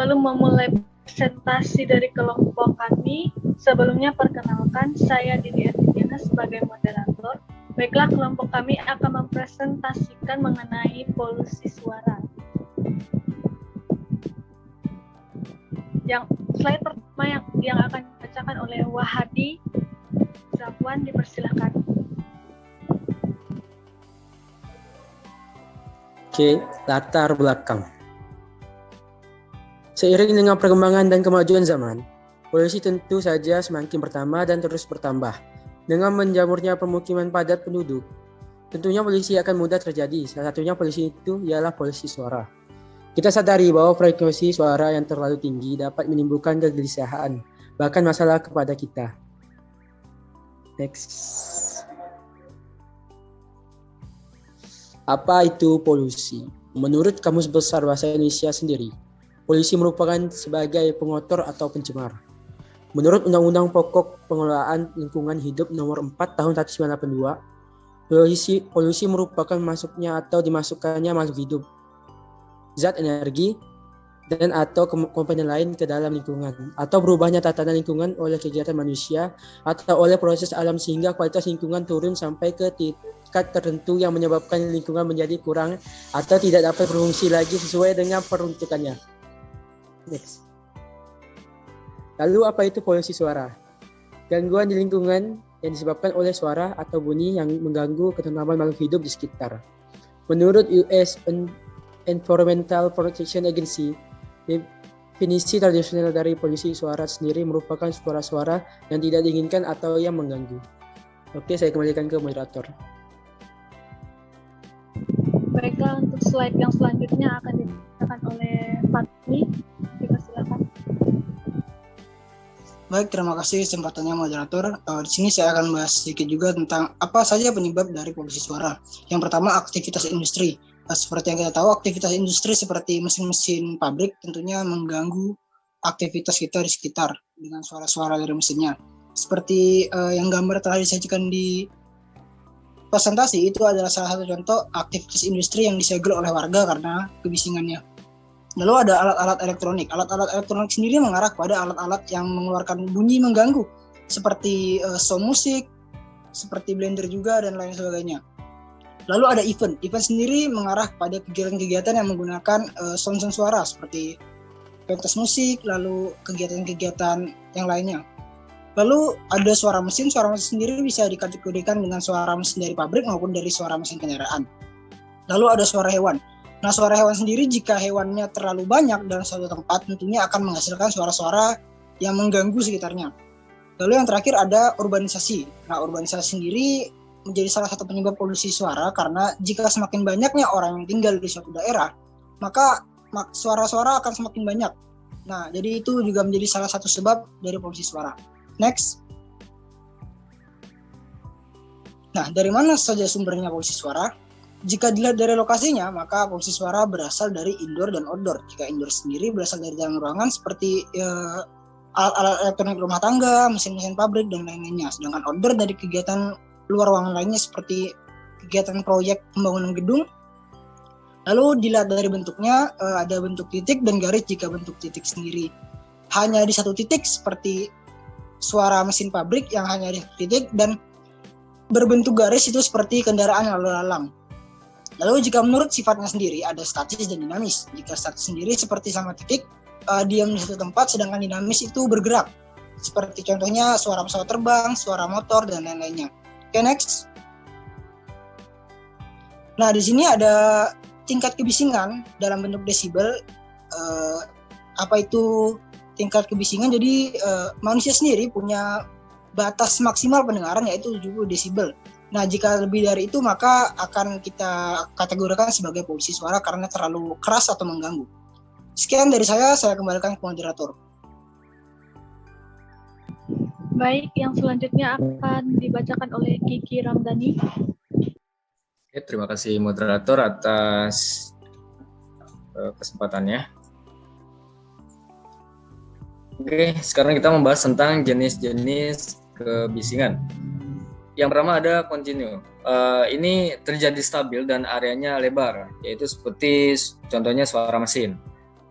Sebelum memulai presentasi dari kelompok kami, sebelumnya perkenalkan saya Dini Ertiana sebagai moderator. Baiklah, kelompok kami akan mempresentasikan mengenai polusi suara. Yang slide pertama yang akan dibacakan oleh Wahadi Zafwan, dipersilakan. Oke, latar belakang. Seiring dengan perkembangan dan kemajuan zaman, polusi tentu saja semakin bertambah dan terus bertambah. Dengan menjamurnya permukiman padat penduduk, tentunya polusi akan mudah terjadi. Salah satunya polusi itu ialah polusi suara. Kita sadari bahwa frekuensi suara yang terlalu tinggi dapat menimbulkan kegelisahan, bahkan masalah kepada kita. Next. Apa itu polusi? Menurut Kamus Besar Bahasa Indonesia sendiri, polusi merupakan sebagai pengotor atau pencemar. Menurut Undang-Undang Pokok Pengelolaan Lingkungan Hidup Nomor 4 Tahun 1982, polusi merupakan masuknya atau dimasukkannya makhluk hidup, zat energi, dan atau komponen lain ke dalam lingkungan, atau berubahnya tatanan lingkungan oleh kegiatan manusia atau oleh proses alam sehingga kualitas lingkungan turun sampai ke tingkat tertentu yang menyebabkan lingkungan menjadi kurang atau tidak dapat berfungsi lagi sesuai dengan peruntukannya. Next. Lalu apa itu polusi suara? Gangguan di lingkungan yang disebabkan oleh suara atau bunyi yang mengganggu ketentraman makhluk hidup di sekitar. Menurut US Environmental Protection Agency, definisi tradisional dari polusi suara sendiri merupakan suara-suara yang tidak diinginkan atau yang mengganggu. Oke, saya kembalikan ke moderator. Baiklah, untuk slide yang selanjutnya akan dibacakan oleh Fatmi. Silakan. Baik, terima kasih kesempatannya moderator. Di sini saya akan bahas sedikit juga tentang apa saja penyebab dari polusi suara. Yang pertama, aktivitas industri. Seperti yang kita tahu, aktivitas industri seperti mesin-mesin pabrik tentunya mengganggu aktivitas kita di sekitar dengan suara-suara dari mesinnya. Seperti yang gambar telah disajikan di presentasi, itu adalah salah satu contoh aktivitas industri yang disegel oleh warga karena kebisingannya. Lalu ada alat-alat elektronik. Alat-alat elektronik sendiri mengarah kepada alat-alat yang mengeluarkan bunyi mengganggu, seperti sound musik, seperti blender juga, dan lain sebagainya. Lalu ada event. Event sendiri mengarah pada kegiatan-kegiatan yang menggunakan sound-sound suara seperti pentas musik, lalu kegiatan-kegiatan yang lainnya. Lalu ada suara mesin. Suara mesin sendiri bisa dikategorikan dengan suara mesin dari pabrik maupun dari suara mesin kendaraan. Lalu ada suara hewan. Nah, suara hewan sendiri jika hewannya terlalu banyak dalam suatu tempat tentunya akan menghasilkan suara-suara yang mengganggu sekitarnya. Lalu yang terakhir ada urbanisasi. Nah, urbanisasi sendiri menjadi salah satu penyebab polusi suara karena jika semakin banyaknya orang yang tinggal di suatu daerah, maka suara-suara akan semakin banyak. Nah, jadi itu juga menjadi salah satu sebab dari polusi suara. Next. Nah, dari mana saja sumbernya polusi suara? Jika dilihat dari lokasinya, maka polusi suara berasal dari indoor dan outdoor. Jika indoor sendiri berasal dari dalam ruangan seperti alat-alat elektronik rumah tangga, mesin-mesin pabrik, dan lain-lainnya. Sedangkan outdoor dari kegiatan luar ruangan lainnya seperti kegiatan proyek pembangunan gedung. Lalu dilihat dari bentuknya, ada bentuk titik dan garis. Jika bentuk titik sendiri hanya di satu titik seperti suara mesin pabrik yang hanya di titik, dan berbentuk garis itu seperti kendaraan lalu lalang. Lalu jika menurut sifatnya sendiri ada statis dan dinamis. Jika statis sendiri seperti sama titik, diam di satu tempat, sedangkan dinamis itu bergerak. Seperti contohnya suara pesawat terbang, suara motor, dan lain-lainnya. Oke, next. Nah, di sini ada tingkat kebisingan dalam bentuk desibel. Apa itu tingkat kebisingan? Jadi manusia sendiri punya batas maksimal pendengaran yaitu 70 desibel. Nah, jika lebih dari itu maka akan kita kategorikan sebagai polusi suara karena terlalu keras atau mengganggu. Sekian dari saya kembalikan ke moderator. Baik, yang selanjutnya akan dibacakan oleh Kiki Ramdhani. Oke, terima kasih moderator atas kesempatannya. Oke, sekarang kita membahas tentang jenis-jenis kebisingan. Yang pertama ada kontinu. Ini terjadi stabil dan areanya lebar, yaitu seperti contohnya suara mesin.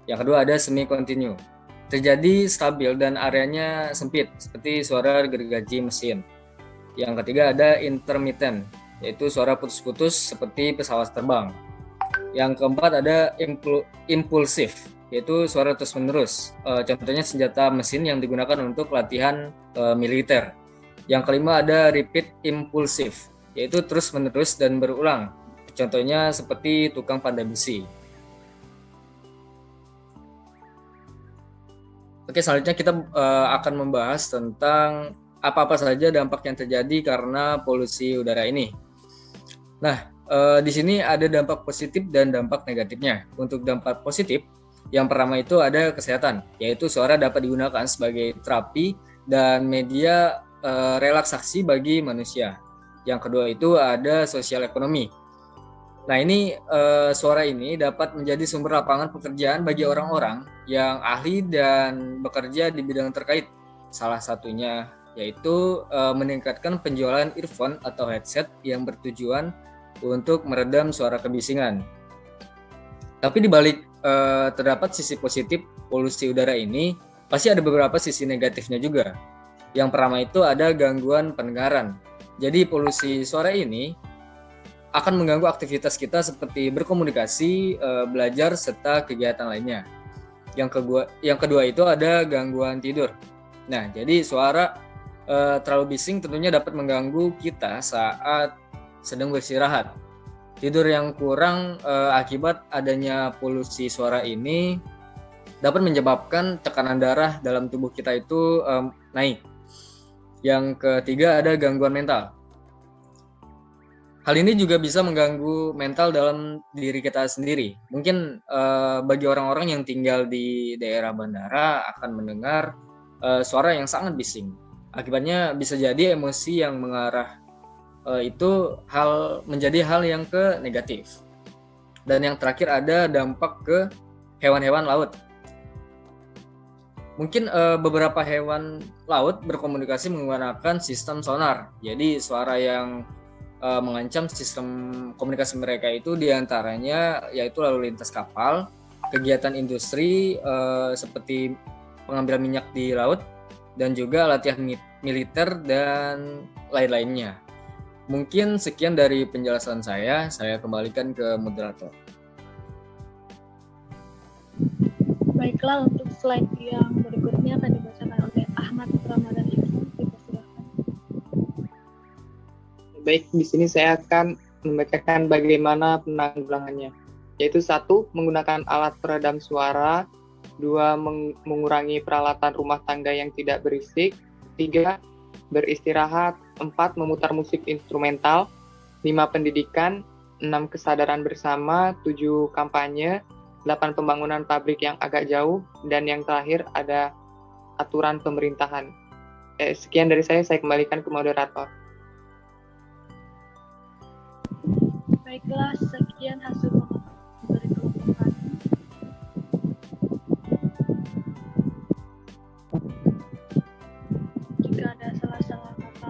Yang kedua ada semi kontinu. Terjadi stabil dan areanya sempit seperti suara gergaji mesin. Yang ketiga ada intermittent, yaitu suara putus-putus seperti pesawat terbang. Yang keempat ada impulsif, yaitu suara terus-menerus. Contohnya senjata mesin yang digunakan untuk latihan militer. Yang kelima ada repeat impulsif, yaitu terus-menerus dan berulang. Contohnya seperti tukang pandai besi. Oke, selanjutnya kita akan membahas tentang apa-apa saja dampak yang terjadi karena polusi udara ini. Nah, di sini ada dampak positif dan dampak negatifnya. Untuk dampak positif, yang pertama itu ada kesehatan, yaitu suara dapat digunakan sebagai terapi dan media relaksasi bagi manusia. Yang kedua itu ada sosial ekonomi. Nah, ini suara ini dapat menjadi sumber lapangan pekerjaan bagi orang-orang yang ahli dan bekerja di bidang terkait. Salah satunya yaitu meningkatkan penjualan earphone atau headset yang bertujuan untuk meredam suara kebisingan. Tapi di balik terdapat sisi positif polusi udara ini, pasti ada beberapa sisi negatifnya juga. Yang pertama itu ada gangguan pendengaran. Jadi polusi suara ini akan mengganggu aktivitas kita seperti berkomunikasi, belajar, serta kegiatan lainnya. Yang kedua itu ada gangguan tidur. Nah, jadi suara terlalu bising tentunya dapat mengganggu kita saat sedang beristirahat. Tidur yang kurang akibat adanya polusi suara ini dapat menyebabkan tekanan darah dalam tubuh kita itu naik. Yang ketiga ada gangguan mental. Hal ini juga bisa mengganggu mental dalam diri kita sendiri. Mungkin bagi orang-orang yang tinggal di daerah bandara akan mendengar suara yang sangat bising. Akibatnya bisa jadi emosi yang mengarah itu menjadi hal yang negatif. Dan yang terakhir ada dampak ke hewan-hewan laut. Mungkin beberapa hewan laut berkomunikasi menggunakan sistem sonar. Jadi suara yang mengancam sistem komunikasi mereka itu diantaranya yaitu lalu lintas kapal, kegiatan industri seperti pengambilan minyak di laut, dan juga latihan militer dan lain-lainnya. Mungkin sekian dari penjelasan saya kembalikan ke moderator. Baiklah, untuk slide yang berikutnya akan dibacakan oleh Ahmad Ramadan Ihsan. Dipersilakan. Baik, di sini saya akan membacakan bagaimana penanggulangannya. Yaitu 1. Menggunakan alat peredam suara. 2. Mengurangi peralatan rumah tangga yang tidak berisik. 3. Beristirahat. 4. Memutar musik instrumental. 5. Pendidikan. 6. Kesadaran bersama. 7. Kampanye. 8. Pembangunan pabrik yang agak jauh. Dan yang terakhir ada aturan pemerintahan. Sekian dari saya kembalikan ke moderator. Baiklah, sekian hasil pengamatan dari kelompok kami. Jika ada salah-salah kata